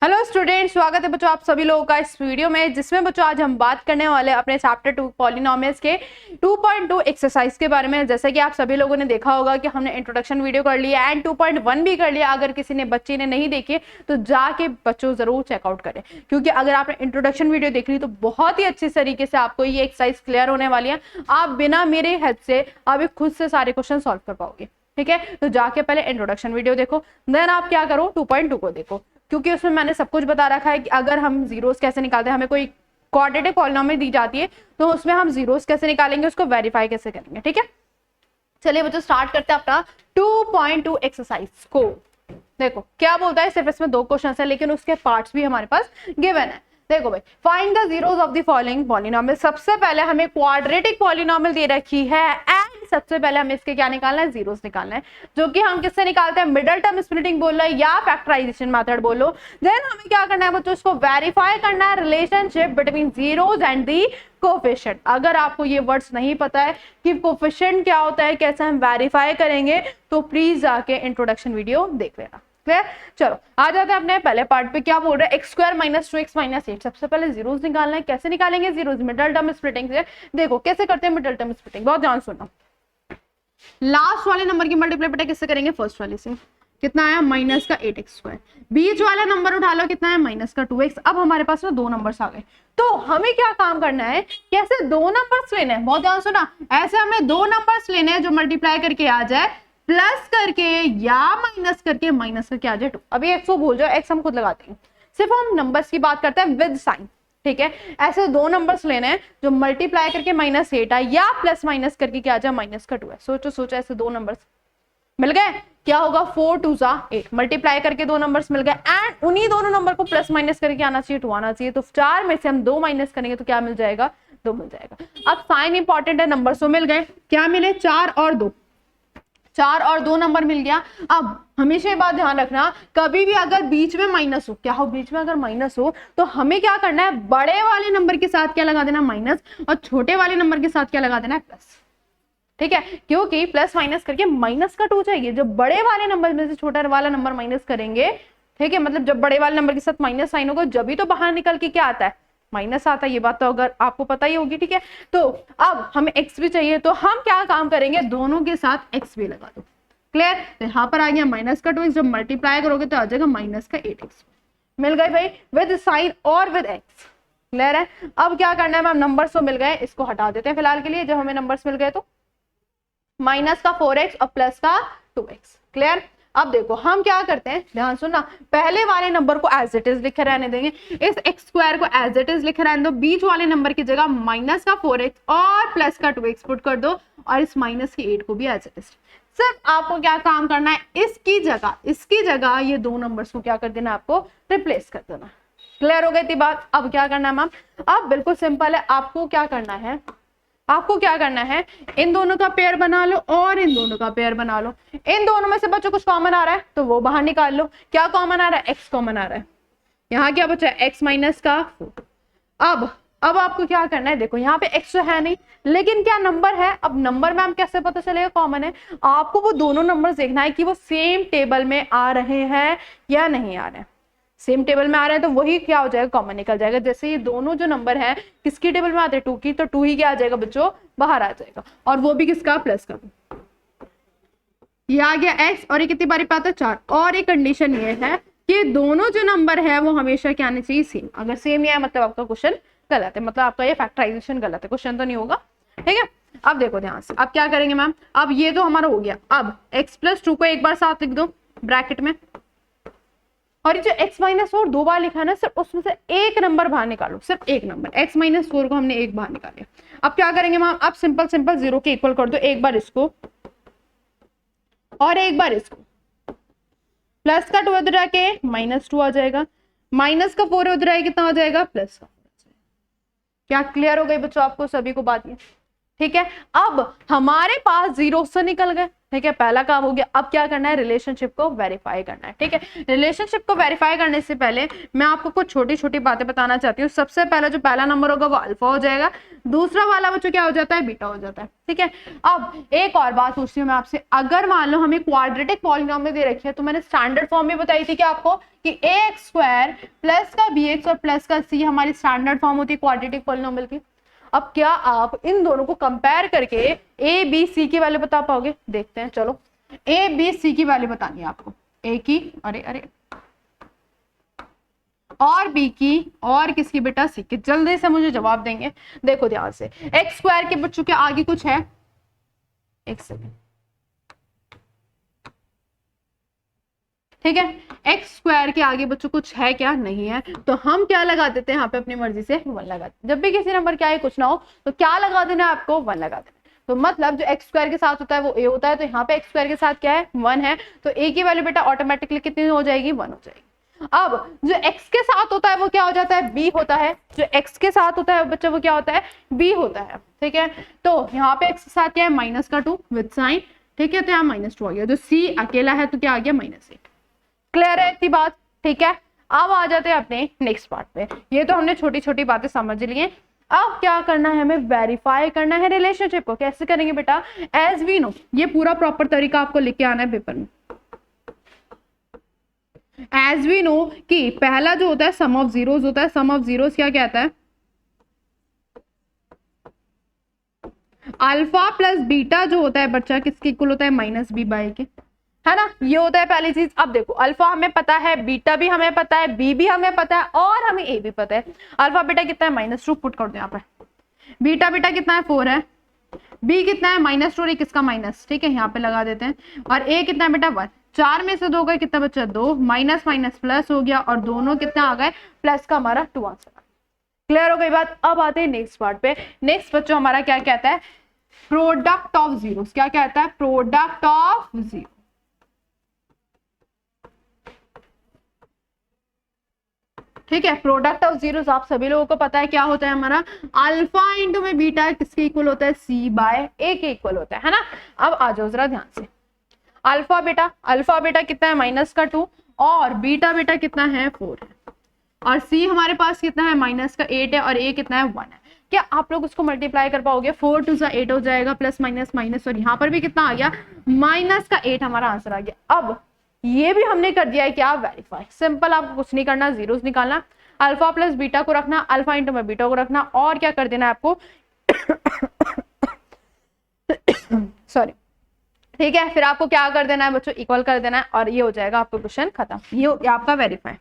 Hello student, स्वागत है बच्चों आप सभी लोगों का इस वीडियो में, जिसमें बच्चों आज हम बात करने वाले हैं अपने चैप्टर 2 पॉलिनोमियल्स के 2.2 एक्सरसाइज के बारे में। जैसे कि आप सभी लोगों ने देखा होगा कि हमने इंट्रोडक्शन वीडियो कर लिया एंड 2.1 भी कर लिया। अगर किसी ने बच्चे ने नहीं देखी तो जाके बच्चों जरूर चेकआउट करें, क्योंकि अगर आपने इंट्रोडक्शन वीडियो देख ली तो बहुत ही अच्छी तरीके से आपको ये एक्सरसाइज क्लियर होने वाली है। आप बिना मेरे हेल्प से अभी खुद से सारे क्वेश्चन सॉल्व कर पाओगे। ठीक है, तो जाके पहले इंट्रोडक्शन वीडियो देखो, देन आप क्या करो 2.2 को देखो, क्योंकि उसमें मैंने सब कुछ बता रखा है कि अगर हम जीरोस कैसे निकालते हैं, हमें कोई क्वाड्रेटिक पॉलिनोमियल दी जाती है तो उसमें हम जीरोस कैसे निकालेंगे, उसको वेरीफाई कैसे करेंगे। ठीक है, चलिए बच्चों स्टार्ट करते हैं अपना 2.2 एक्सरसाइज को। देखो क्या बोलता है, सिर्फ इसमें 2 क्वेश्चन है लेकिन उसके पार्ट्स भी हमारे पास गिवन है। देखो भाई, find the zeros of the following polynomial. सबसे पहले हमें क्वाड्रेटिक पॉलिनोमियल दे रखी है एंड सबसे पहले हमें इसके क्या निकालना है, जीरोस निकालना है, जो कि हम किससे निकालते हैं, मिडल टर्म स्प्लिटिंग बोल लो या फैक्टराइजेशन मेथड बोल लो। देन हमें क्या करना है बच्चों, इसको वेरीफाई करना है, relationship between zeros and the coefficient. अगर आपको ये वर्ड्स नहीं पता है कि कोफिशिएंट क्या होता है, कैसे हम वेरीफाई करेंगे, तो प्लीज जाके इंट्रोडक्शन वीडियो देख लेना। क्लियर, चलो आ जाते हैं अपने पहले पार्ट पे। क्या बोल रहे हैं, x square minus 2x minus 8। सबसे पहले जीरोस निकालना है। कैसे निकालेंगे जीरोस, मिडल टर्म स्प्लिटिंग से। देखो कैसे करते हैं मिडल टर्म स्प्लिटिंग, बहुत ध्यान सुनना। लास्ट वाले नंबर की मल्टीप्लाई बेटा किससे करेंगे, फर्स्ट वाले से। कितना आया, माइनस का 8x स्क्वायर। बीच वाला नंबर उठा लो, कितना है, माइनस का 2x। अब हमारे पास ना 2 नंबर्स आ गए, तो हमें क्या काम करना है, कैसे 2 नंबर्स लेने हैं। बहुत ध्यान सुना, ऐसे हमें 2 नंबर्स लेने हैं जो मल्टीप्लाई करके आ जाए प्लस करके या माइनस करके, माइनस करके आ जाए 2। अभी x को भूल जाओ, x हम खुद लगाते हैं, सिर्फ हम नंबर्स की बात करते हैं विद साइन। ठीक है, ऐसे 2 नंबर्स लेने हैं जो मल्टीप्लाई करके -8 आए या प्लस माइनस करके क्या आ जाए, माइनस का 2 है। सोचो ऐसे 2 नंबर्स मिल गए, क्या होगा, 4 2 8। मल्टीप्लाई करके 2 नंबर्स मिल गए एंड उन्हीं दोनों नंबर को प्लस माइनस करके आना चाहिए, 2 आना चाहिए। तो 4 में से हम 2 माइनस करेंगे तो क्या मिल जाएगा, 2 मिल जाएगा। अब साइन इंपॉर्टेंट है, नंबर्स तो मिल गए, क्या मिले, 4 और 2। 4 और 2 नंबर मिल गया। अब हमेशा ये बात ध्यान रखना, कभी भी अगर बीच में माइनस हो, क्या हो, बीच में अगर माइनस हो तो हमें क्या करना है, बड़े वाले नंबर के साथ क्या लगा देना, माइनस, और छोटे वाले नंबर के साथ क्या लगा देना है, प्लस। ठीक है, क्योंकि प्लस माइनस करके माइनस का 2 चाहिए। जब बड़े वाले नंबर में से छोटा वाला नंबर माइनस करेंगे, ठीक है, मतलब जब बड़े वाले नंबर के साथ माइनस साइन होगा, जब ही तो बाहर निकल के क्या आता है, माइनस आता है। ये बात तो अगर आपको पता ही होगी। ठीक है, तो अब हमें x भी चाहिए, तो हम क्या काम करेंगे, दोनों के साथ x भी लगा दो। क्लियर, तो यहाँ पर आ गया माइनस का 2x, जब मल्टीप्लाई करोगे तो आ जाएगा माइनस का 8x। मिल गए भाई, विद साइन और विद x। क्लियर है, अब क्या करना है मैम, नंबर्स तो मिल गए, इसको हटा देते हैं फिलहाल के लिए। जब हमें नंबर्स मिल गए तो माइनस का 4x और प्लस का 2x। क्लियर, अब देखो हम क्या करते हैं, ध्यान सुनना, पहले वाले नंबर को एज इट इज लिखे रहने देंगे, इस एक्स स्क्वायर को एज इट इज लिखे रहने दो, बीच वाले नंबर की जगह माइनस का 4x और प्लस का 2x पुट कर दो, और इस माइनस की 8 को भी एज इट इज। सिर्फ आपको क्या काम करना है, इसकी जगह ये 2 नंबर्स को क्या कर देना, आपको रिप्लेस कर देना। क्लियर हो गई थी बात। अब क्या करना है मैम, अब बिल्कुल सिंपल है, आपको क्या करना है, इन दोनों का पेयर बना लो और इन दोनों का पेयर बना लो। इन दोनों में से बच्चों कुछ कॉमन आ रहा है तो वो बाहर निकाल लो। क्या कॉमन आ रहा है, x कॉमन आ रहा है। यहाँ क्या बचा है, x माइनस का 4। अब आपको क्या करना है, देखो यहाँ पे x तो है नहीं, लेकिन क्या नंबर है। अब नंबर में हम कैसे पता चलेगा कॉमन है, आपको वो दोनों नंबर देखना है कि वो सेम टेबल में आ रहे हैं या नहीं आ रहे हैं। सेम टेबल में आ रहे हैं तो वही क्या हो जाएगा, कॉमन निकल जाएगा। जैसे ये दोनों जो नंबर है किसकी टेबल में आते हैं, 2 की, तो 2 ही क्या आ जाएगा बच्चों, बाहर आ जाएगा, और वो भी किसका, प्लस का। ये आ गया x, और ये कितनी बारी पे आता है, 4। और एक कंडीशन ये है कि दोनों जो नंबर है वो हमेशा क्या आने चाहिए, सेम। अगर सेम नहीं आया मतलब आपका क्वेश्चन गलत है, मतलब आपका ये फैक्टराइजेशन गलत है, क्वेश्चन तो नहीं होगा। ठीक है, अब देखो ध्यान से, अब क्या करेंगे मैम, अब ये तो हमारा हो गया। अब x + 2 को एक बार साथ लिख दो ब्रैकेट में, और ये जो x माइनस 4 2 बार लिखा है ना, सिर्फ उसमें से एक नंबर बाहर निकालो, सिर्फ एक नंबर। x माइनस 4 को हमने एक बाहर निकाला। अब क्या करेंगे मैम, अब सिंपल 0 के इक्वल कर दो, एक बार इसको और एक बार इसको। प्लस का 2 उधर आके -2 आ जाएगा, माइनस का 4 उधर आए कितना हो जाएगा, प्लस का 4 आ जाएगा। क्या क्लियर हो गई बच्चों आपको सभी को बात? ये ठीक है, अब हमारे पास जीरो से निकल गए। ठीक है, पहला काम हो गया। अब क्या करना है, रिलेशनशिप को वेरीफाई करना है। ठीक है, रिलेशनशिप को वेरीफाई करने से पहले मैं आपको कुछ छोटी छोटी बातें बताना चाहती हूँ। सबसे पहला जो पहला नंबर होगा वो अल्फा हो जाएगा, दूसरा वाला बच्चों क्या हो जाता है, बीटा हो जाता है। ठीक है, अब एक और बात पूछती हूँ मैं आपसे, अगर मान लो हमें क्वाड्रेटिक पॉलिनॉमियल दे रखी है, तो मैंने स्टैंडर्ड फॉर्म में बताई थी कि आपको कि ax² प्लस का bx और प्लस का c हमारी स्टैंडर्ड फॉर्म होती है क्वाड्रेटिक पॉलिनॉमियल की। अब क्या आप इन दोनों को कंपेयर करके ए बी सी की वैल्यू बता पाओगे? देखते हैं, चलो ए बी सी की वैल्यू बतानी है आपको। ए की, अरे और बी की और किसकी बेटा, सी की। जल्दी से मुझे जवाब देंगे, देखो ध्यान से। x² के बच्चों के आगे कुछ है, एक सेकेंड, ठीक है, x² के आगे बच्चों कुछ है क्या, नहीं है, तो हम क्या लगा देते हैं यहाँ पे अपनी मर्जी से 1 लगा देते हैं। जब भी किसी नंबर के आगे कुछ ना हो तो क्या लगा देना है आपको, 1 लगा देना। तो मतलब जो x² के साथ होता है वो a होता है, तो यहाँ पे x² के साथ क्या है, 1 है, तो a की वैल्यू बेटा ऑटोमेटिकली कितनी हो जाएगी, 1 हो जाएगी। अब जो x के साथ होता है वो क्या हो जाता है, b होता है। जो x के साथ होता है बच्चा वो क्या होता है, b होता है। ठीक है, तो यहाँ पे x के साथ क्या है, -2 विद साइन। ठीक है, तो यहाँ -2 आ गया। जो c अकेला है तो क्या आ गया, -8। क्लियर है इतनी बात? ठीक है, अब आ जाते हैं अपने नेक्स्ट पार्ट पे। ये तो हमने छोटी छोटी बातें समझ ली हैं। अब क्या करना है, हमें वेरीफाई करना है रिलेशनशिप को। कैसे करेंगे बेटा, एज वी नो, ये पूरा प्रॉपर तरीका आपको लिख के आना है पेपर में। एज वी नो कि पहला जो होता है सम ऑफ जीरोस होता है। सम ऑफ जीरोस क्या कहता है, अल्फा प्लस बीटा जो होता है बच्चा किसके इक्वल होता है, -b/a के, है ना। ये होता है पहली चीज। अब देखो, अल्फा हमें पता है, बीटा भी हमें पता है, बी भी हमें पता है और हमें ए भी पता है। अल्फा बेटा कितना है, -2, पुट कर दो यहाँ पे। बीटा बेटा कितना है, 4 है। बी कितना है, -2, किसका माइनस, ठीक है, यहाँ पे लगा देते हैं। और ए कितना है बेटा, 1। 4 में से 2 गए, कितना बच्चा, 2, माइनस माइनस प्लस हो गया और दोनों कितना आ गए, प्लस का हमारा 2 आंसर। क्लियर हो गई बात? अब आते हैं नेक्स्ट पार्ट पे। नेक्स्ट बच्चों हमारा क्या कहता है, प्रोडक्ट ऑफ जीरो। क्या कहता है, प्रोडक्ट ऑफ जीरो। ठीक है, प्रोडक्ट ऑफ जीरोस आप सभी लोगों को पता है क्या होता है हमारा, अल्फा इंटू में बीटा किसके इक्वल होता है, c/a के इक्वल होता है ना। अब आ जाओ जरा ध्यान से, अल्फा बेटा कितना है, -2 और बीटा बेटा कितना है, 4 है। और c हमारे पास कितना है, -8 है और a कितना है, 1 है। क्या आप लोग उसको मल्टीप्लाई कर पाओगे, 4 2 8 हो जाएगा, प्लस माइनस माइनस, और यहाँ पर भी कितना आ गया, -8 हमारा आंसर आ गया। अब ये भी हमने कर दिया है क्या, वेरीफाई। सिंपल, आपको कुछ नहीं करना, जीरोस निकालना, अल्फा प्लस बीटा को रखना, अल्फा इंटू में बीटा को रखना, और क्या कर देना है आपको सॉरी, ठीक है। फिर आपको क्या कर देना है बच्चों, इक्वल कर देना है, और ये हो जाएगा आपका क्वेश्चन खत्म। ये हो गया आपका वेरीफाई।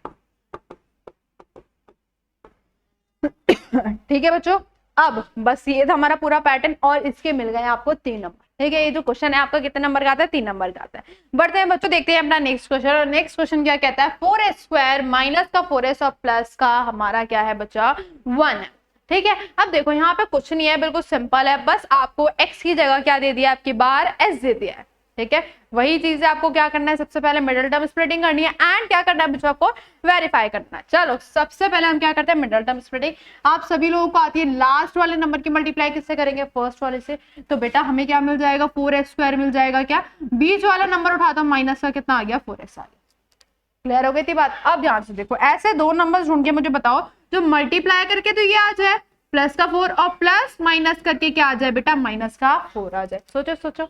ठीक है बच्चों, अब बस ये था हमारा पूरा पैटर्न, और इसके मिल गए आपको 3 नंबर। ठीक है, ये जो क्वेश्चन है आपका कितने नंबर का आता है, 3 नंबर का आता है। बढ़ते हैं बच्चों, देखते हैं अपना नेक्स्ट क्वेश्चन। और नेक्स्ट क्वेश्चन क्या कहता है, 4s² माइनस का 4s और प्लस का हमारा क्या है बच्चा, 1 है। ठीक है, अब देखो यहाँ पे कुछ नहीं है, बिल्कुल सिंपल है। बस आपको x की जगह क्या दे दिया, आपकी बार s दे दिया है। ठीक है, वही चीज है, आपको क्या करना है, सबसे पहले मिडिल टर्म स्प्लिटिंग करनी है, एंड क्या करना है बच्चों, आपको वेरीफाई करना है। चलो सबसे पहले हम क्या करते हैं, मिडिल टर्म स्प्लिटिंग। आप सभी लोगों को आती है, लास्ट वाले नंबर की मल्टीप्लाई किससे करेंगे, फर्स्ट वाले से। तो बेटा हमें क्या मिल जाएगा, 4s² मिल जाएगा। क्या बीच वाला नंबर उठाता हूं, माइनस का कितना आ गया, 4s आ गया। क्लियर हो गई थी बात? अब ध्यान से देखो, ऐसे 2 नंबर ढूंढ के मुझे बताओ जो मल्टीप्लाई करके तो ये आ जाए प्लस का 4 और प्लस माइनस करके क्या आ जाए बेटा, माइनस का 4 आ जाए। सोचो सोचो,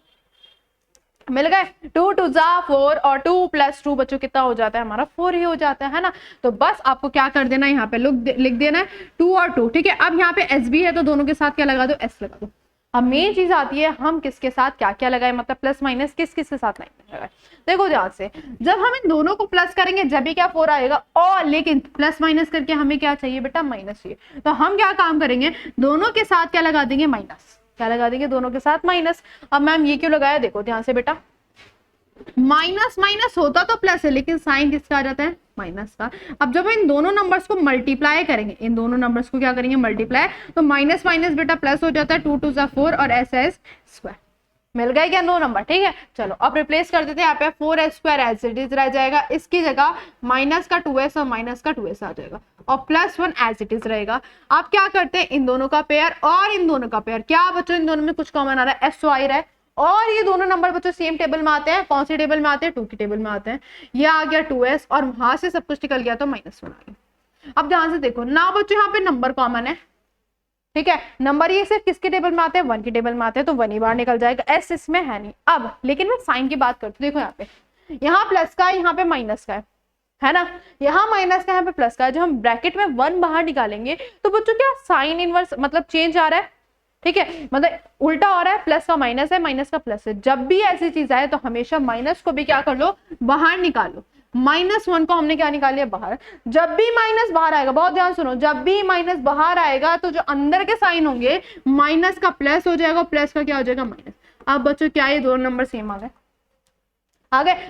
मिल गए। 2 2 जा 4 और 2 + 2 बच्चों कितना हो जाता है हमारा, 4 ही हो जाता है ना। तो बस आपको क्या कर देना है, यहाँ पे लिख देना है 2 और 2। ठीक है, अब यहाँ पे एस भी है तो दोनों के साथ क्या लगा दो, एस लगा दो। अब मेन चीज आती है, हम किसके साथ क्या क्या लगाए, मतलब प्लस माइनस किस किस के साथ नहीं लगाए। देखो ध्यान से, जब हम इन दोनों को प्लस करेंगे जब भी क्या 4 आएगा, और लेकिन प्लस माइनस करके हमें क्या चाहिए बेटा, माइनस चाहिए। तो हम क्या काम करेंगे, दोनों के साथ क्या लगा देंगे, माइनस। क्या लगा देंगे, दोनों के साथ माइनस। अब मैम ये क्यों लगाया, देखो ध्यान से बेटा, माइनस माइनस होता तो प्लस है, लेकिन साइन किसका आ जाता है, माइनस का। अब जब इन दोनों नंबर्स को मल्टीप्लाई करेंगे, इन दोनों नंबर्स को क्या करेंगे, मल्टीप्लाई, तो माइनस माइनस बेटा प्लस हो जाता है, 2 2 जा 4 और s² मिल गए क्या 9 नंबर, ठीक है। चलो अब रिप्लेस कर देते हैं, यहाँ पे 4s² एज इट इज रह जाएगा, इसकी जगह माइनस का 2s और माइनस का 2s आ जाएगा और +1 एज इट इज रहेगा। आप क्या करते हैं, इन दोनों का पेयर और इन दोनों का पेयर, क्या बच्चों इन दोनों में कुछ कॉमन आ रहा है, s तो आ ही रहा है, और ये दोनों नंबर बच्चों सेम टेबल में आते हैं, कौन सी टेबल में आते हैं, 2 की टेबल में आते हैं। ये आ गया 2s और वहां से सब कुछ निकल गया तो -1 आ गया। अब ध्यान से देखो ना बच्चों, यहाँ पे नंबर कॉमन है, ठीक है, नंबर ये सिर्फ किसके टेबल में आते हैं, 1 की टेबल में आते हैं, तो 1 ही बाहर निकल जाएगा, s इसमें है नहीं। अब लेकिन मैं साइन की बात करती हूँ, देखो यहाँ पे, यहाँ प्लस का है, यहाँ पे माइनस का है ना, यहाँ माइनस का, यहाँ पे प्लस का है। जब हम ब्रैकेट में 1 बाहर निकालेंगे तो बच्चों क्या साइन इनवर्स मतलब चेंज आ रहा है, ठीक है, मतलब उल्टा हो रहा है, प्लस का माइनस है, माइनस का प्लस है। जब भी ऐसी चीज आए तो हमेशा माइनस को भी क्या कर लो, बाहर निकालो। -1 को हमने क्या निकाल लिया, बाहर। जब भी माइनस बाहर आएगा, बहुत ध्यान सुनो, जब भी माइनस बाहर आएगा तो जो अंदर के साइन होंगे, माइनस का प्लस हो जाएगा, प्लस का क्या हो जाएगा, माइनस। अब बच्चों क्या ये दोनों नंबर सेम आ गए,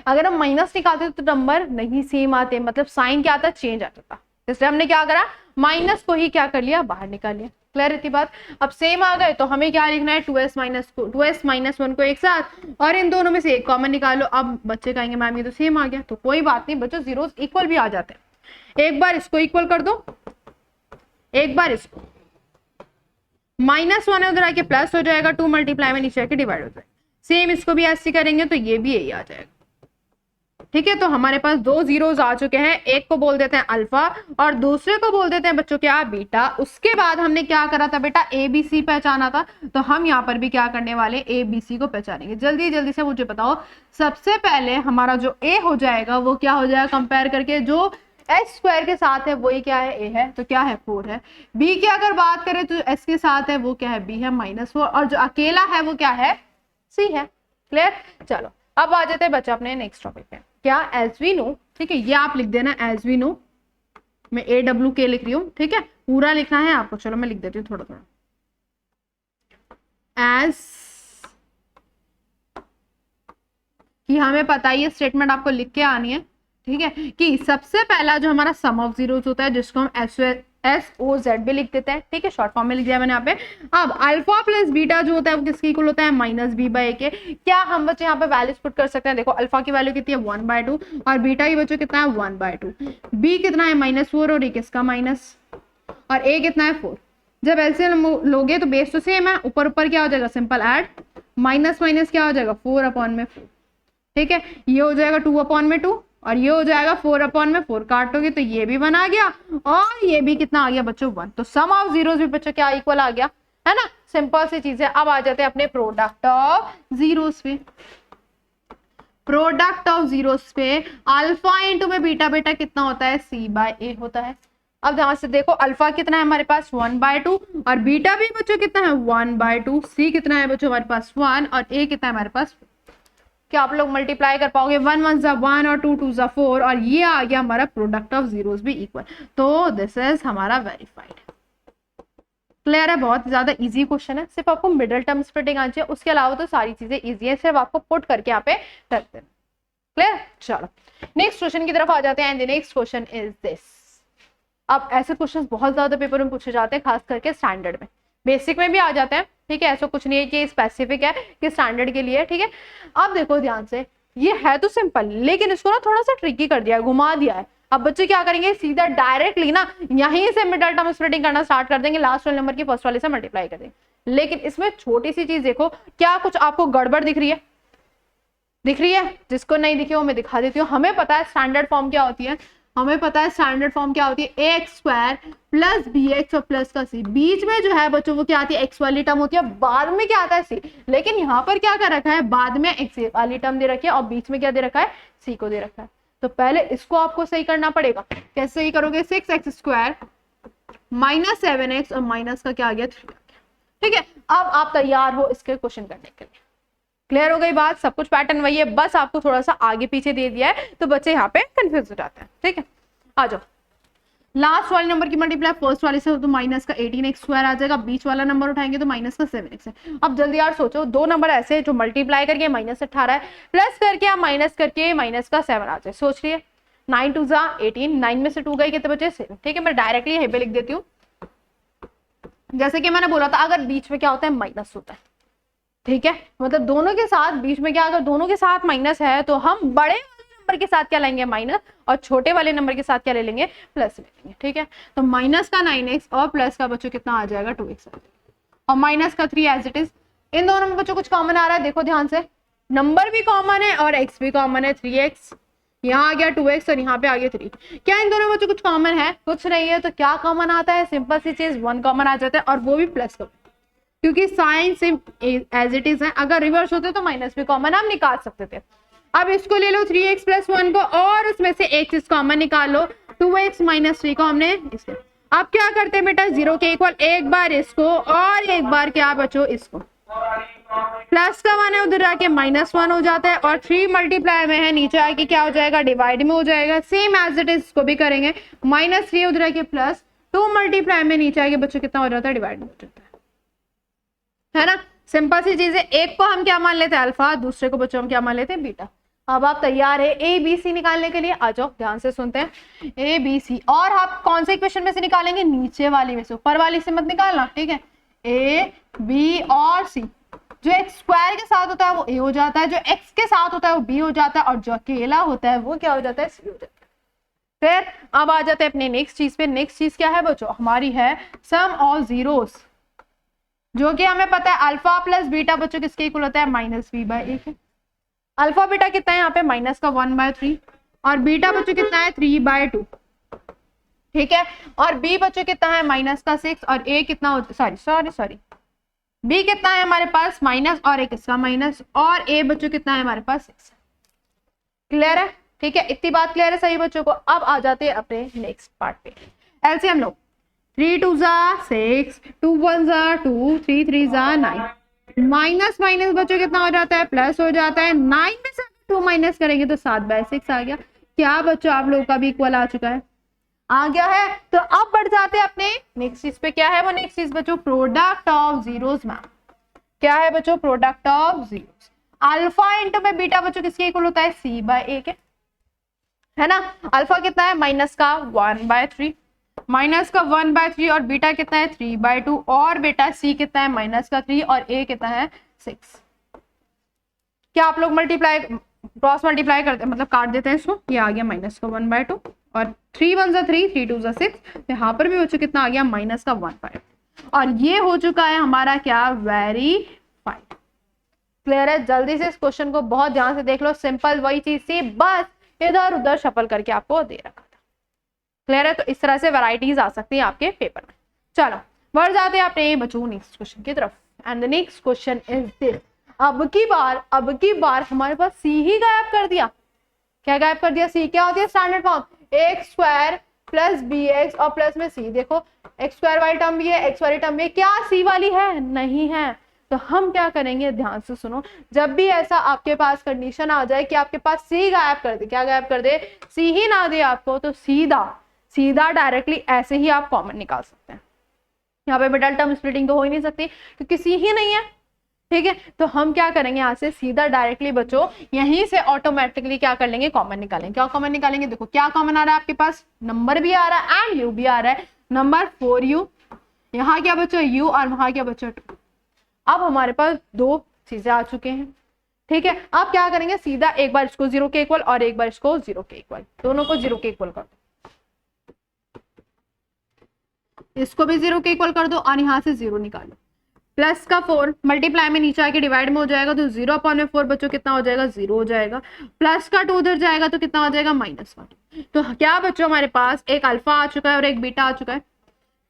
अगर हम माइनस निकालते तो नंबर नहीं सेम आते, मतलब साइन क्या आता, चेंज आता था। इसलिए हमने क्या करा, माइनस को ही क्या कर लिया, बाहर निकाल लिया। क्लियर रहती बात। अब सेम आ गए तो हमें क्या लिखना है, 2s - 1 को एक साथ, और इन दोनों में से एक कॉमन निकालो। अब बच्चे कहेंगे मैम ये तो सेम आ गया, तो कोई बात नहीं बच्चों, जीरोस इक्वल भी आ जाते हैं। एक बार इसको इक्वल कर दो, एक बार इसको, -1 है उधर आके प्लस हो जाएगा, 2 मल्टीप्लाई में नीचे आके डिवाइड हो जाएगा। सेम इसको भी ऐसे करेंगे तो ये भी यही आ जाएगा, ठीक है। तो हमारे पास 2 जीरोस आ चुके हैं, एक को बोल देते हैं अल्फा और दूसरे को बोल देते हैं बच्चों क्या, बीटा। उसके बाद हमने क्या करा था बेटा, ABC पहचाना था, तो हम यहाँ पर भी क्या करने वाले, ABC को पहचानेंगे। जल्दी जल्दी से मुझे बताओ, सबसे पहले हमारा जो A हो जाएगा वो क्या हो जाएगा, कंपेयर करके जो s² के साथ है वही क्या है, A है, तो क्या है 4 है। B की अगर बात करें तो s के साथ है वो क्या है, B है -4, और जो अकेला है वो क्या है, C है। क्लियर। चलो अब आ जाते हैं बच्चा अपने नेक्स्ट टॉपिक पे, क्या, एज वी नो, ठीक है, ये आप लिख देना एज वी नो, मैं AWK लिख रही हूँ, ठीक है, पूरा लिखना है आपको। चलो मैं लिख देती हूँ थोड़ा थोड़ा, एज कि हमें पता है ये स्टेटमेंट आपको लिख के आनी है, ठीक है, कि सबसे पहला जो हमारा सम ऑफ जीरोस होता है जिसको हम SOZ भी लिख देते हैं, ठीक है, शॉर्ट फॉर्म में लिख दिया मैंने यहाँ पे। अब अल्फा प्लस बीटा जो होता है वो किसके इक्वल होता है, -B/A के। क्या हम बच्चे यहाँ पे वैल्यूज पुट कर सकते हैं, देखो अल्फा की वैल्यू कितनी है 1/2 और बीटा की बच्चों कितना है 1/2, B कितना है -4 और A किसका माइनस, और A कितना है 4। जब एलसीएम लोगे तो बेस तो सेम है, ऊपर ऊपर क्या हो जाएगा, सिंपल ऐड, माइनस माइनस क्या हो जाएगा 4/4, ठीक है, ये हो जाएगा 2/2 और ये हो जाएगा 4/4, काटोगे तो ये भी 1 आ गया और ये भी कितना आ गया बच्चों 1। तो सम ऑफ जीरोस भी बच्चों क्या इक्वल आ गया, है ना, सिंपल सी चीज है। अब आ जाते हैं अपने प्रोडक्ट ऑफ जीरोस पे। प्रोडक्ट ऑफ जीरोस पे अल्फा इंटू में बीटा, बेटा कितना होता है, C/A होता है। अब ध्यान से देखो, अल्फा कितना है हमारे पास 1/2 और बीटा भी बच्चों कितना है 1/2, C कितना है बच्चों हमारे पास 1 और A कितना है हमारे पास, क्या आप लोग मल्टीप्लाई कर पाओगे, 1 1 ज़ा 1 और 2 2 ज़ा 4 और ये आ गया हमारा प्रोडक्ट ऑफ जीरोस भी इक्वल। तो दिस इज हमारा वेरीफाइड। क्लियर है, बहुत ज्यादा इजी क्वेश्चन है, सिर्फ आपको मिडिल टर्म स्प्लिटिंग आनी चाहिए, उसके अलावा तो सारी चीजें इजी है, सिर्फ आपको पुट करके यहाँ पे रख देना। क्लियर। चलो नेक्स्ट क्वेश्चन की तरफ आ जाते हैं and the next question is this. अब ऐसे क्वेश्चन बहुत ज्यादा पेपर में पूछे जाते हैं, खास करके स्टैंडर्ड में, बेसिक में भी आ जाते हैं, ठीक है, ऐसा कुछ नहीं है कि स्पेसिफिक है कि स्टैंडर्ड के लिए, ठीक है। अब देखो ध्यान से, ये है तो सिंपल लेकिन इसको ना थोड़ा सा ट्रिकी कर दिया है, घुमा दिया है। अब बच्चे क्या करेंगे, सीधा डायरेक्टली ना यहीं से मिडिल टर्म स्प्लिटिंग करना स्टार्ट कर देंगे, लास्ट वाले नंबर की फर्स्ट वाले से मल्टीप्लाई कर देंगे। लेकिन इसमें छोटी सी चीज देखो, क्या कुछ आपको गड़बड़ दिख रही है, दिख रही है, जिसको नहीं दिखी वो मैं दिखा देती हूँ। हमें पता है स्टैंडर्ड फॉर्म क्या होती है, हमें पता है स्टैंडर्ड फॉर्म क्या होती है, ax² + bx और प्लस का c, बीच में जो है बच्चों वो क्या आती है, x वाली टर्म होती है, बाद में क्या आता है c। लेकिन यहाँ पर क्या कर रखा है, बाद में x वाली टर्म दे रखी है और बीच में क्या दे रखा है, c को दे रखा है। तो पहले इसको आपको सही करना पड़ेगा। कैसे सही करोगे, 6x² - 7x और माइनस का क्या आ गया 3, ठीक है। अब आप तैयार हो इसके क्वेश्चन करने के लिए। क्लियर हो गई बात, सब कुछ पैटर्न वही है, बस आपको थोड़ा सा आगे पीछे दे दिया है तो बच्चे यहाँ पे कंफ्यूज हो जाते हैं, ठीक है। आ जाओ, लास्ट वाले नंबर की मल्टीप्लाई फर्स्ट वाले से तो माइनस का 18x² आ जाएगा, बीच वाला नंबर उठाएंगे तो माइनस का 7x है। अब जल्दी यार सोचो, दो नंबर ऐसे जो मल्टीप्लाई करके -18 है, प्लस करके या माइनस करके माइनस का 7 आ जाए, सोच लिए 9 2 ज़ा 18, 9 में से 2 गए कितने बचे 7, ठीक है। मैं डायरेक्टली यहीं पे लिख देती हूँ, जैसे कि मैंने बोला था अगर बीच में क्या होता है माइनस होता है, ठीक है, मतलब दोनों के साथ बीच में क्या, अगर दोनों के साथ माइनस है तो हम बड़े वाले नंबर के साथ क्या लेंगे माइनस, और छोटे वाले नंबर के साथ क्या ले लेंगे प्लस ले लेंगे। ठीक है, तो माइनस का 9x और प्लस का बच्चों कितना आ जाएगा 2x और माइनस का 3 एज इट इज। इन दोनों में बच्चों कुछ कॉमन आ रहा है, देखो ध्यान से, नंबर भी कॉमन है और x भी कॉमन है, 3x यहाँ आ गया 2x और यहाँ पे आ गया 3। क्या इन दोनों में बच्चों कुछ कॉमन है, कुछ नहीं है, तो क्या कॉमन आता है, सिंपल सी चीज 1 कॉमन आ जाता है और वो भी प्लस का, क्योंकि साइन सिर्फ एज इट इज है, अगर रिवर्स होते तो माइनस भी कॉमन हम निकाल सकते थे। अब इसको ले लो 3x + 1 को और उसमें से एक चीज कॉमन निकाल लो, 2x - 3 को हमने इसको। अब क्या करते हैं बेटा, 0 के इक्वल एक बार इसको और एक बार क्या बच्चों इसको, प्लस का 1 है उधर जाके -1 हो जाता है और 3 मल्टीप्लाई में है नीचे आके क्या हो जाएगा डिवाइड में हो जाएगा, सेम एज इट इज इसको भी करेंगे, -3 उधर आके प्लस 2 मल्टीप्लाई में नीचे आके बच्चों कितना हो जाता है डिवाइड में हो जाता है ना। सिंपल सी चीज है, एक को हम क्या मान लेते हैं अल्फा, दूसरे को बच्चों हम क्या मान लेते हैं बीटा। अब आप तैयार है ए बी सी निकालने के लिए, आ जाओ ध्यान से सुनते हैं, ए बी सी, और आप कौन से इक्वेशन में से निकालेंगे, नीचे वाली में से, ऊपर वाली से मत निकालना। ठीक है, ए बी और सी, जो एक्स स्क्वायर के साथ होता है वो ए हो जाता है, जो एक्स के साथ होता है वो बी हो जाता है और जो अकेला होता है वो क्या हो जाता है सी हो जाता है। फिर अब आ जाते हैं अपने नेक्स्ट चीज पे। नेक्स्ट चीज क्या है बच्चों, हमारी है सम ऑफ जीरोस, जो कि हमें पता है अल्फा प्लस बीटा बच्चों किसके इक्वल होता है -v/1 है। अल्फा बीटा कितना है यहाँ पे माइनस का 1/3 और बीटा बच्चों कितना है 3/2। ठीक है, और बी बच्चों कितना है माइनस का 6 और ए कितना होता है सॉरी बी कितना है हमारे पास माइनस और एक इसका माइनस, और ए बच्चों कितना है हमारे पास 6। क्लियर है, ठीक है, इतनी बात क्लियर है सही बच्चों को। अब आ जाते हैं अपने नेक्स्ट पार्ट पे, एलसीएम लो, 3 2 6, 2 1 2, 3 3 9, माइनस माइनस बच्चों कितना हो जाता है प्लस हो जाता है, 9 में से 2 माइनस करेंगे तो 7/6 आ गया। क्या बच्चों आप लोगों का भी इक्वल आ चुका है, आ गया है। तो अब बढ़ जाते हैं अपने नेक्स्ट चीज पे, क्या है वो नेक्स्ट चीज बच्चों, प्रोडक्ट ऑफ जीरोस मैम। क्या है बच्चों, product of zeros, alpha into में बीटा बच्चों किसके इक्वल होता है c/a के, है ना। अल्फा कितना है माइनस का 1/3, माइनस का 1/3 और बीटा कितना है 3/2 और बेटा सी कितना है माइनस का 3 और ए कितना है 6। क्या आप लोग मल्टीप्लाई क्रॉस मल्टीप्लाई करते हैं, मतलब काट देते हैं इसको, ये आ गया माइनस का 1/2 और 3 1 3, 3 2 6, यहाँ पर भी बच्चों कितना आ गया माइनस का 1/2 और ये हो चुका है हमारा क्या वेरीफाइड। क्लियर है, जल्दी से इस क्वेश्चन को बहुत ध्यान से देख लो, सिंपल वही चीज थी, बस इधर उधर शफल करके आपको दे रखा था। क्लियर है, तो इस तरह से वैरायटीज आ सकती है आपके पेपर में। चलो बढ़ जाते हैं अपने बच्चों नेक्स्ट क्वेश्चन की तरफ, and the next question is this. अब की बार हमारे पास सी ही गायब कर दिया। क्या गायब कर दिया, सी क्या होती है standard form, X square plus B X और प्लस में सी। देखो एक्स स्क्वायर वाली टर्म भी है, एक्स वाली टर्म भी है, क्या सी वाली है, नहीं है। तो हम क्या करेंगे, ध्यान से सुनो, जब भी ऐसा आपके पास कंडीशन आ जाए कि आपके पास सी गायब कर दे, क्या गायब कर दे, सी ही ना दे आपको, तो सीधा डायरेक्टली ऐसे ही आप कॉमन निकाल सकते हैं। यहाँ पे मिडल टर्म स्प्लिटिंग तो हो ही नहीं सकती क्योंकि सी ही नहीं है। ठीक है, तो हम क्या करेंगे, यहाँ से सीधा डायरेक्टली बच्चों यहीं से ऑटोमेटिकली क्या कर लेंगे, कॉमन निकालेंगे। क्या कॉमन निकालेंगे, देखो क्या कॉमन आ रहा है आपके पास, नंबर भी आ रहा है एंड यू भी आ रहा है, नंबर 4u, यहाँ क्या बच्चों u और वहां क्या बच्चों 2। अब हमारे पास दो चीजें आ चुके हैं। ठीक है, आप क्या करेंगे, सीधा एक बार इसको 0 के इक्वल और एक बार इसको 0 के इक्वल, दोनों को 0 के इक्वल कर दो, इसको भी 0 के इक्वल कर दो और यहाँ से 0 निकालो। प्लस का 4 मल्टीप्लाई में नीचे आके डिवाइड में हो जाएगा तो 0/4 बच्चों कितना हो जाएगा 0 हो जाएगा। प्लस का 2 उधर जाएगा तो कितना हो जाएगा -1। तो क्या बच्चों हमारे पास एक अल्फा आ चुका है और एक बीटा आ चुका है।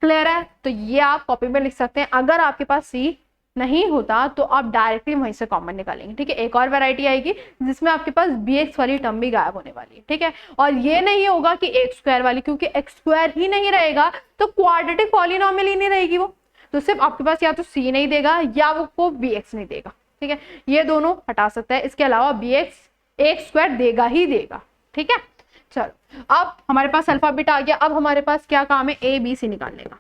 क्लियर है, तो ये आप कॉपी में लिख सकते हैं। अगर आपके पास सी नहीं होता तो आप डायरेक्टली वहीं से कॉमन निकालेंगे। ठीक है, एक और वैरायटी आएगी जिसमें आपके पास bx वाली टर्म भी गायब होने वाली है। ठीक है, और ये नहीं होगा कि एक्स स्क्वायर वाली, क्योंकि एक्स स्क्वायर ही नहीं रहेगा तो क्वाड्रेटिक पॉलिनोमियल ही नहीं रहेगी वो, तो सिर्फ आपके पास या तो c नहीं देगा या वो bx नहीं देगा। ठीक है, ये दोनों हटा सकता है, इसके अलावा bx एक्स स्क्वायर देगा ही देगा। ठीक है, चलो अब हमारे पास अल्फा बीटा आ गया। अब हमारे पास क्या काम है, a b c निकालने का।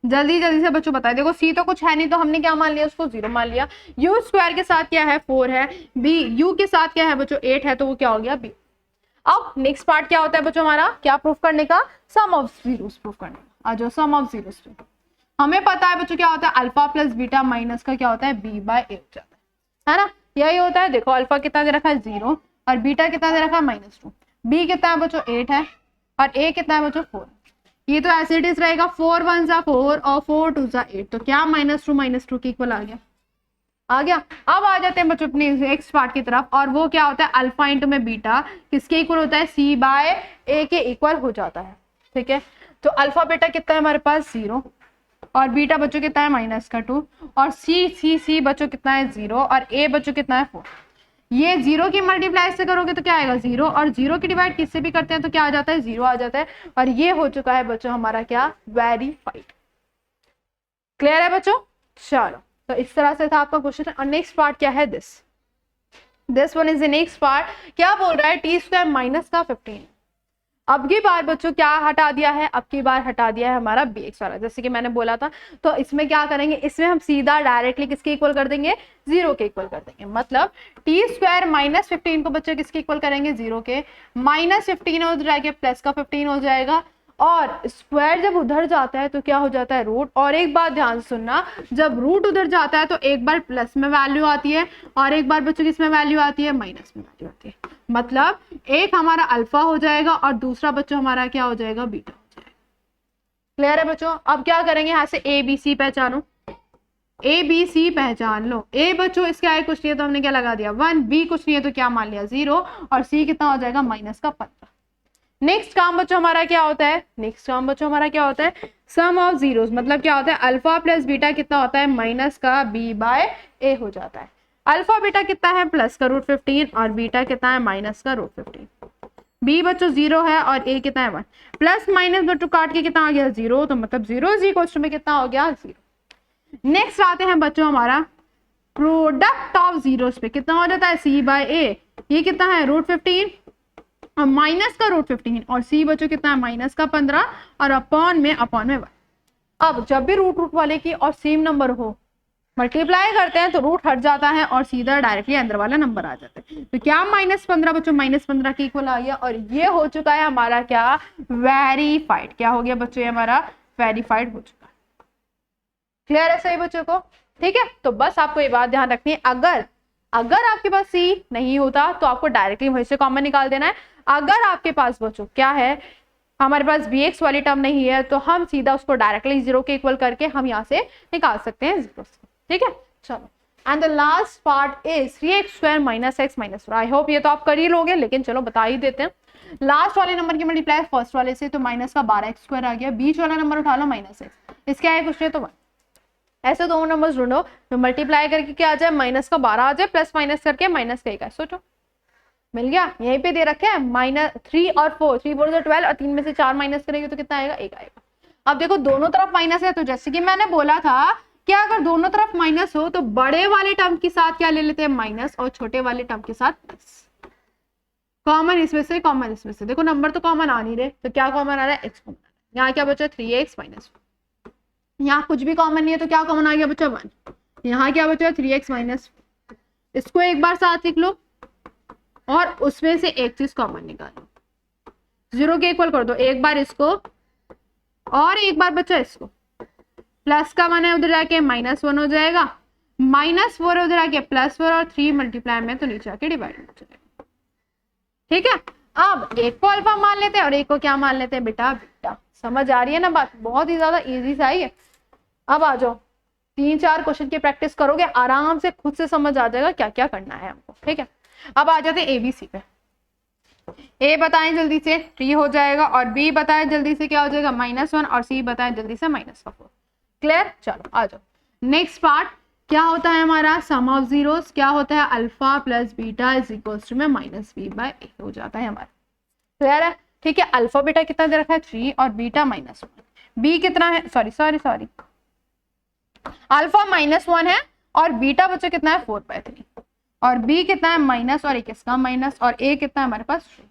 जल्दी से बच्चों बताए, देखो सी तो कुछ है नहीं तो हमने क्या मान लिया, उसको 0 मान लिया। यू स्क्वायर के साथ क्या है 4 है, बी यू के साथ क्या है बच्चों 8 है, तो वो क्या हो गया बी। अब नेक्स्ट पार्ट क्या होता है बच्चों हमारा, क्या प्रूफ करने का, सम ऑफ जीरोस प्रूफ करने का। आ जाओ सम ऑफ जीरोस पे। हमें पता है बच्चों क्या होता है अल्फा प्लस बीटा माइनस का क्या होता है b बाय ए हो जाता है ना, यही होता है। देखो अल्फा कितना दे रखा है 0 और बीटा कितना दे रखा है -2, b कितना है बच्चों 8 है और a कितना है बच्चों 4। ये तो ऐसे इट इज रहेगा 4 1 जा 4 और 4 2 जा 8, तो क्या -2 के इक्वल आ गया। अब आ जाते हैं बच्चों अपने नेक्स्ट पार्ट की तरफ, और वो क्या होता है अल्फा इंटू में बीटा किसके इक्वल होता है c बाय a के इक्वल हो जाता है। ठीक है, तो अल्फा बेटा कितना है हमारे पास 0 और बीटा बच्चों कितना है -2 और c बच्चों कितना है 0 और a बच्चों कितना है 4। ये 0 की मल्टीप्लाई से करोगे तो क्या आएगा 0 और 0 की डिवाइड किससे भी करते हैं तो क्या आ जाता है 0 आ जाता है, और ये हो चुका है बच्चों हमारा क्या वेरीफाइड। क्लियर है बच्चों? चलो, तो इस तरह से था आपका क्वेश्चन। और नेक्स्ट पार्ट क्या है, this one is the next part. क्या बोल रहा है t² माइनस का 15। अब की बार बच्चों क्या हटा दिया है, अब की बार हटा दिया है हमारा bx वाला, जैसे कि मैंने बोला था। तो इसमें क्या करेंगे, इसमें हम सीधा डायरेक्टली किसके इक्वल कर देंगे 0 के इक्वल कर देंगे। मतलब t² माइनस 15 को बच्चों किसके इक्वल करेंगे 0 के, -15 हो जाएगा प्लस का 15 हो जाएगा, और स्क्वायर जब उधर जाता है तो क्या हो जाता है रूट। और एक बात ध्यान सुनना, जब रूट उधर जाता है तो एक बार प्लस में वैल्यू आती है और एक बार बच्चों किसमें वैल्यू आती है माइनस में वैल्यू आती है। मतलब एक हमारा अल्फा हो जाएगा और दूसरा बच्चों हमारा क्या हो जाएगा बीटा हो जाएगा। क्लियर है बच्चों? अब क्या करेंगे, यहाँ से ए बी सी पहचानो, ए बी सी पहचान लो। ए बच्चों इसके आगे कुछ नहीं है तो हमने क्या लगा दिया 1, बी कुछ नहीं है तो क्या मान लिया 0 और सी कितना हो जाएगा -15। नेक्स्ट काम बच्चों हमारा क्या होता है, नेक्स्ट काम बच्चों हमारा क्या होता है सम ऑफ जीरोस। मतलब क्या होता है अल्फा प्लस बीटा कितना होता है माइनस का b बाय ए हो जाता है। अल्फा बीटा कितना है प्लस का √15 और बीटा कितना है माइनस का √15। b बच्चों 0 है और a कितना है 1, प्लस माइनस बच्चों काट के कितना आ गया 0, तो मतलब 0 इज इक्वल टू में कितना हो गया 0। नेक्स्ट आते हैं बच्चों हमारा प्रोडक्ट ऑफ जीरोस पे, कितना हो जाता है c बाय ए, ये कितना है √15 और माइनस का √15 और c बच्चों कितना है माइनस का 15 और अपॉन में 1। अब जब भी रूट वाले की और सेम नंबर हो मल्टीप्लाई करते हैं तो रूट हट जाता है और सीधा डायरेक्टली अंदर वाला नंबर आ जाता है। तो क्या -15 बच्चों -15 के इक्वल आ गया, और ये हो चुका है हमारा क्या वेरीफाइड। क्या हो गया बच्चों, ये हमारा वेरीफाइड हो चुका है। क्लियर है सही बच्चों को? ठीक है, तो बस आपको ये बात ध्यान रखनी है, अगर आपके पास c नहीं होता तो आपको डायरेक्टली वहीं से कॉमन निकाल देना है। अगर आपके पास बच्चों क्या है हमारे पास bx वाली टर्म नहीं है तो हम सीधा उसको डायरेक्टली 0 के इक्वल करके हम यहाँ से निकाल सकते हैं 0 से। ठीक है, चलो। And the last part is 3x² minus x minus 4। I hope ये तो आप कर ही लोगे, लेकिन चलो बता ही देते हैं। लास्ट वाले नंबर की मल्टीप्लाई फर्स्ट वाले से, तो माइनस का 12x² आ गया, बीच वाला नंबर उठा लो -x, इसके आगे कुछ नहीं तो 1। ऐसे दो नंबर्स ढूंढो तो मल्टीप्लाई करके क्या आ जाए -12 आ जाए, प्लस माइनस करके माइनस का 1 है। सोचो, मिल गया। यहीं पे दे रखे हैं -3 और 4, 3 4 12 और 3 में से 4 माइनस करेंगे तो कितना आएगा 1 आएगा। अब देखो दोनों तरफ माइनस है, तो जैसे कि मैंने बोला था कि अगर दोनों तरफ माइनस हो तो बड़े वाले टर्म के साथ क्या ले लेते हैं माइनस और छोटे वाले टर्म के साथ प्लस। कॉमन इसमें से कॉमन इसमें से, देखो नंबर तो कॉमन आ नहीं रहे, तो क्या कॉमन आ रहा है x कॉमन। यहाँ क्या बचा 3x माइनस 4, यहाँ कुछ भी कॉमन नहीं है तो क्या कॉमन आ गया बच्चा 1। यहाँ क्या बचा 3x माइनस 4, इसको एक बार साथ लिख लो और उसमें से एक चीज कॉमन निकालो, 0 के इक्वल कर दो, एक बार इसको और एक बार बचा इसको, प्लस का 1 है उधर जाके -1 हो जाएगा, -4 है उधर आके +4 और 3 मल्टीप्लाई में तो नीचे आके डिवाइड हो जाएगा। ठीक है, अब एक को अल्फा मान लेते हैं और एक को क्या मान लेते हैं बेटा बीटा। समझ आ रही है ना बात? बहुत ही ज्यादा इजी सा ही है। अब आ जाओ, 3-4 क्वेश्चन की प्रैक्टिस करोगे आराम से खुद से समझ आ जाएगा क्या क्या करना है हमको। ठीक है, अब आ जाते हैं एबीसी पे। ए बताएं जल्दी से 3 हो जाएगा और बी बताएं जल्दी से क्या हो जाएगा -1 और सी बताएं जल्दी से -4। क्लियर? चलो आ जाओ नेक्स्ट पार्ट। क्या होता है हमारा सम ऑफ जीरोस, क्या होता है alpha plus beta is equals to में -b/a हो जाता है हमारा। क्लियर है? ठीक है, अल्फा बीटा कितना दे रखा है 3 और बीटा -1, बी कितना है सॉरी अल्फा -1 है और बीटा बच्चों कितना है 4/3 और b कितना है माइनस और एक इसका माइनस और a कितना है हमारे पास 3।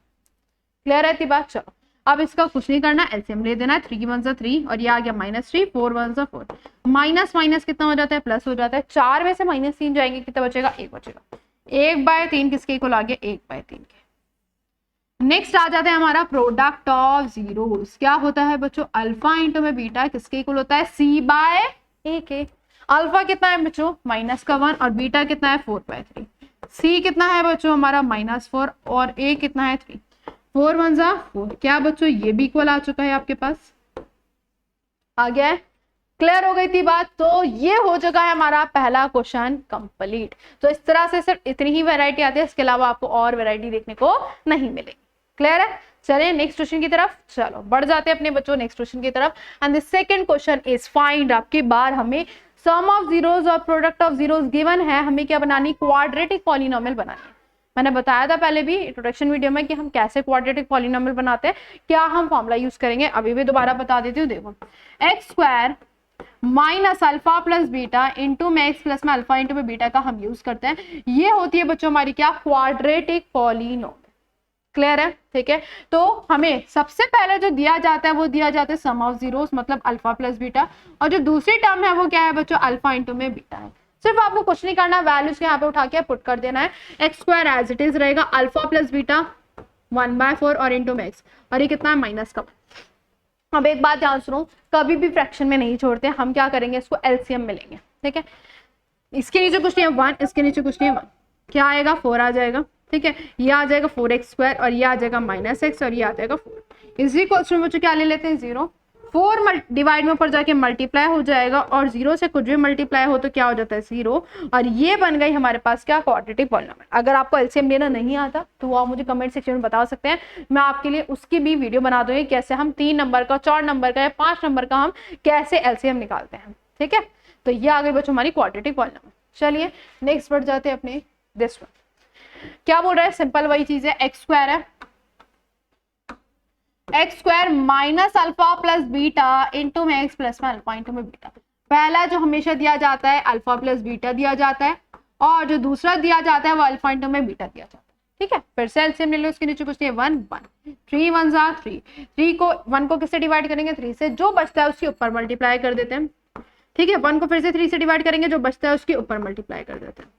क्लियर है इतनी बात? चलो अब इसका कुछ नहीं करना, एलसीएम ले देना है, 3 1 3 और ये आ गया -3, 4 1 4, माइनस माइनस कितना हो जाता है प्लस हो जाता है, 4 में से -3 जाएंगे कितना बचेगा 1 बचेगा, 1/3 किसके इक्वल आ गया 1/3 के। नेक्स्ट आ जाता है हमारा प्रोडक्ट ऑफ जीरोस। क्या होता है बच्चों, अल्फा इंटू में बीटा किसके इक्वल होता है, सी बाय ए के। अल्फा कितना है बच्चों, माइनस का 1, और बीटा कितना है 4/3। सी कितना है बच्चों हमारा -4, और ए कितना है 3। 4 1 जा 4। क्या बच्चों ये भी इक्वल आ चुका है आपके पास, आ गया है, क्लियर हो गई थी बात। तो ये हो चुका है हमारा पहला क्वेश्चन कंप्लीट। तो इस तरह से सिर्फ इतनी ही वैरायटी आती है, इसके अलावा आपको और वैरायटी देखने को नहीं मिलेगी। क्लियर है, चलिए नेक्स्ट क्वेश्चन की तरफ चलो बढ़ जाते हैं अपने बच्चों नेक्स्ट क्वेश्चन की तरफ। And the second question is find, आपकी बार हमें सम ऑफ जीरोस और प्रोडक्ट ऑफ जीरोस गिवन है, हमें क्या बनानी, क्वाड्रेटिक पॉलिनोमियल बनानी है। मैंने बताया था पहले भी इंट्रोडक्शन वीडियो में कि हम कैसे क्वाड्रेटिक पॉलिनोमियल बनाते हैं, क्या हम फॉर्मूला यूज करेंगे, अभी भी दोबारा बता देती हूँ। देखो x² minus alpha plus beta into में एक्स प्लस में अल्फा इंटू में बीटा का हम यूज करते हैं। ये होती है बच्चों हमारी क्या, क्वाड्रेटिक पॉलिनोमियल। क्लियर है, ठीक है। तो हमें सबसे पहले जो दिया जाता है वो दिया जाता है सम ऑफ जीरोस, मतलब अल्फा प्लस बीटा, और जो दूसरी टर्म है वो क्या है बच्चों, अल्फा इंटू में बीटा है। सिर्फ आपको कुछ नहीं करना, वैल्यूज के यहाँ पे उठा के पुट कर देना है। x² एज इट इज रहेगा अल्फा प्लस बीटा 1/4 और इंटू में एक्स, और ये कितना है माइनस का। अब एक बात ध्यान सुनो, कभी भी फ्रैक्शन में नहीं छोड़ते, हम क्या करेंगे इसको एलसीएम में लेंगे, ठीक है। इसके नीचे कुछ नहीं है 1, इसके नीचे कुछ नहीं है 1, क्या आएगा 4 आ जाएगा, ठीक है। ये आ जाएगा 4x² और ये आ जाएगा -x और ये आ जाएगा 4। इसी क्वेश्चन में बच्चों क्या ले लेते हैं 0। 4 डिवाइड में ऊपर जाके मल्टीप्लाई हो जाएगा, और 0 से कुछ भी मल्टीप्लाई हो तो क्या हो जाता है 0, और ये बन गई हमारे पास क्या, क्वाड्रेटिक पॉलिनोमियल। अगर आपको एलसीएम लेना नहीं आता तो आप मुझे कमेंट सेक्शन में बता सकते हैं, मैं आपके लिए उसकी भी वीडियो बना दूंगी, कैसे हम 3 नंबर का, 4 नंबर का या 5 नंबर का हम कैसे एलसीएम निकालते हैं, ठीक है। तो ये आ गई बच्चों हमारी क्वाड्रेटिक पॉलिनोमियल। चलिए नेक्स्ट बढ़ जाते हैं अपने दिस वन। क्या बोल रहा है, सिंपल वही चीज है, x² है, x² minus alpha plus beta into में एक्स प्लस में अल्फा इंटू में बीटा। पहला जो हमेशा दिया जाता है अल्फा प्लस बीटा दिया जाता है, और जो दूसरा दिया जाता है वो अल्फा इंटू में बीटा दिया जाता है, ठीक है। फिर से एलसीएम ले लो, उसके नीचे कुछ नहीं है 1 1, 3 1 जा 3, 3 को 1 को किससे डिवाइड करेंगे 3 से, जो बचता है उसके ऊपर मल्टीप्लाई कर देते हैं, ठीक है। 1 को फिर से 3 से डिवाइड करेंगे, जो बचता है उसके ऊपर मल्टीप्लाई कर देते हैं।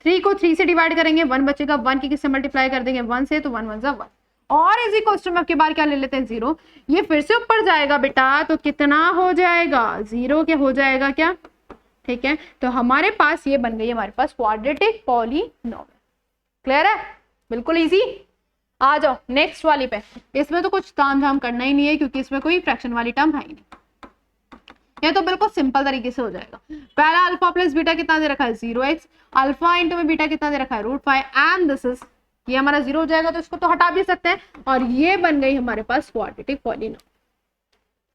3 को 3 से डिवाइड करेंगे, 1 बचेगा, 1 की किससे मल्टीप्लाई कर देंगे 1 से, तो 1 1 जा 1, और इसी क्वेश्चन में आपके बार क्या ले लेते हैं 0। ये फिर से ऊपर जाएगा बेटा, तो कितना हो जाएगा 0 के हो जाएगा क्या, ठीक है। तो हमारे पास ये बन गई हमारे पास क्वाड्रेटिक पॉलिनोमियल। क्लियर है, बिल्कुल इजी। आ जाओ नेक्स्ट वाली पे, इसमें तो कुछ तामझाम करना ही नहीं है क्योंकि इसमें कोई फ्रैक्शन वाली टर्म है ही नहीं, ये तो बिल्कुल सिंपल तरीके से हो जाएगा। पहला अल्फा प्लस बीटा कितना दे रखा है 0x, अल्फा इंटू में बीटा कितना दे रखा है √5, एंड दिस इज, ये हमारा 0 हो जाएगा तो इसको तो हटा भी सकते हैं, और ये बन गई हमारे पास क्वाड्रेटिक पॉलिनोमियल।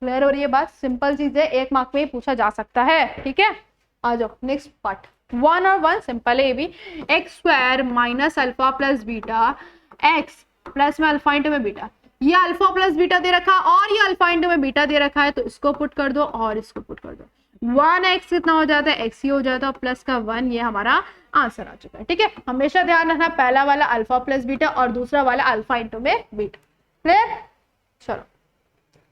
क्लियर हो रही है बात, सिंपल चीज है, 1 मार्क में पूछा जा सकता है, ठीक है। आ जाओ नेक्स्ट पार्ट, 1 और 1 सिंपल है ये भी। x² minus alpha plus beta x plus में अल्फा इंटू में बीटा, ये अल्फा प्लस बीटा दे रखा है और ये अल्फा इंटू में बीटा दे रखा है, तो इसको पुट कर दो और इसको पुट कर दो, 1x कितना हो जाता है x ही हो जाता है, प्लस का 1, ये हमारा आंसर आ चुका है, ठीक है। हमेशा ध्यान रखना पहला वाला अल्फा प्लस बीटा और दूसरा वाला अल्फा इंटू में बीटा। क्लियर, चलो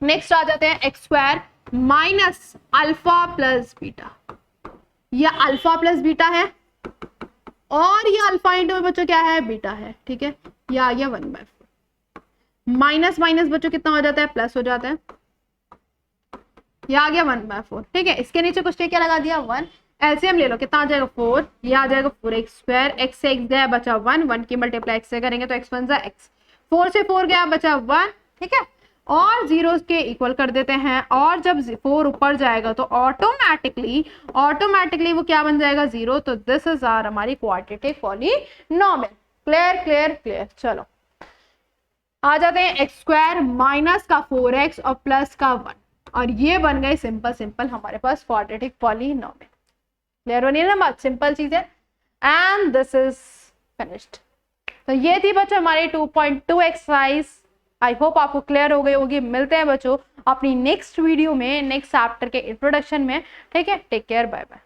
नेक्स्ट आ जाते हैं x² minus alpha plus beta, ये अल्फा प्लस बीटा है और ये अल्फा इंटू में बच्चों क्या है बीटा है, ठीक है। ये आ गया 1/4, माइनस माइनस बच्चों कितना हो जाता है प्लस हो जाता है, ये आ गया 1/4, ठीक है। इसके नीचे कुछ क्या लगा दिया 1, एलसीएम ले लो कितना आ जाएगा 4, ये आ जाएगा 4x², x से x गया बचा 1, 1 की मल्टीप्लाई x से करेंगे तो x 1 जा x, 4 से 4 गया बचा 1, ठीक है, और 0 के इक्वल कर देते हैं, और जब 4 ऊपर जाएगा तो ऑटोमेटिकली वो क्या बन जाएगा 0, तो दिस इज आर हमारी quadratic polynomial. Clear clear clear, चलो आ जाते हैं x² माइनस का 4x और प्लस का 1, और ये बन गए सिंपल हमारे पास क्वाड्रेटिक पॉलिनोमियल। क्लियर होनी है ना बात, सिंपल चीज है, एंड दिस इज फिनिश्ड। तो ये थी बच्चों हमारी 2.2 एक्सरसाइज, आई होप आपको क्लियर हो गई होगी। मिलते हैं बच्चों अपनी नेक्स्ट वीडियो में, नेक्स्ट चैप्टर के इंट्रोडक्शन में, ठीक है। Take care, bye bye.